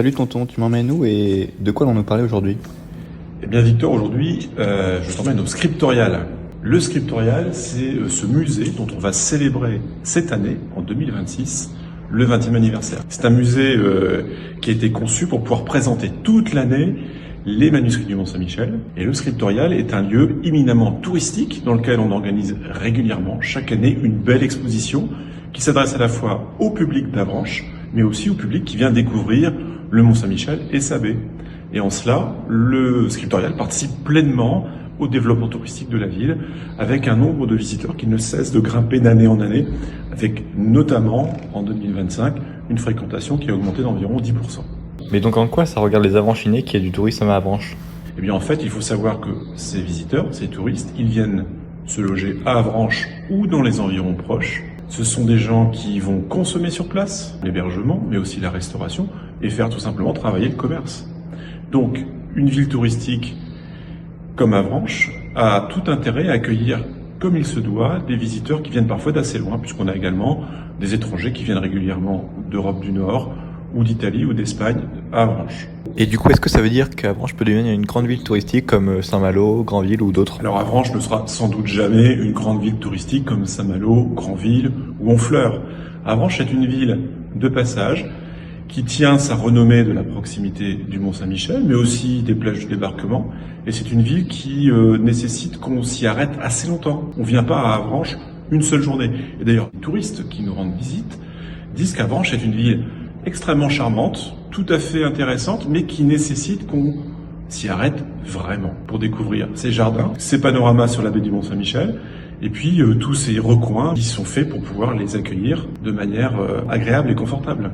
Salut tonton, tu m'emmènes où et de quoi allons-nous parler aujourd'hui? Eh bien Victor, aujourd'hui, je t'emmène au Scriptorial. Le Scriptorial, c'est ce musée dont on va célébrer cette année, en 2026, le 20e anniversaire. C'est un musée qui a été conçu pour pouvoir présenter toute l'année les manuscrits du Mont-Saint-Michel. Et le Scriptorial est un lieu éminemment touristique dans lequel on organise régulièrement, chaque année, une belle exposition qui s'adresse à la fois au public d'Avranches, mais aussi au public qui vient découvrir le Mont-Saint-Michel et sa baie. Et en cela, le Scriptorial participe pleinement au développement touristique de la ville, avec un nombre de visiteurs qui ne cesse de grimper d'année en année, avec notamment, en 2025, une fréquentation qui a augmenté d'environ 10%. Mais donc en quoi ça regarde les Avranchinais qu'il y a du tourisme à Avranches? Eh bien en fait, il faut savoir que ces visiteurs, ces touristes, ils viennent se loger à Avranches ou dans les environs proches. Ce sont des gens qui vont consommer sur place, l'hébergement, mais aussi la restauration, et faire tout simplement travailler le commerce. Donc, une ville touristique comme Avranches a tout intérêt à accueillir, comme il se doit, des visiteurs qui viennent parfois d'assez loin, puisqu'on a également des étrangers qui viennent régulièrement d'Europe du Nord, ou d'Italie, ou d'Espagne, à Avranches. Et du coup, est-ce que ça veut dire qu'Avranches peut devenir une grande ville touristique comme Saint-Malo, Granville ou d'autres? Alors Avranches ne sera sans doute jamais une grande ville touristique comme Saint-Malo, Granville ou Honfleur. Avranches est une ville de passage qui tient sa renommée de la proximité du Mont-Saint-Michel, mais aussi des plages du débarquement. Et c'est une ville qui nécessite qu'on s'y arrête assez longtemps. On ne vient pas à Avranches une seule journée. Et d'ailleurs, les touristes qui nous rendent visite disent qu'Avranches est une ville extrêmement charmante, tout à fait intéressante, mais qui nécessite qu'on s'y arrête vraiment pour découvrir ces jardins, ces panoramas sur la baie du Mont-Saint-Michel, et puis tous ces recoins qui sont faits pour pouvoir les accueillir de manière agréable et confortable.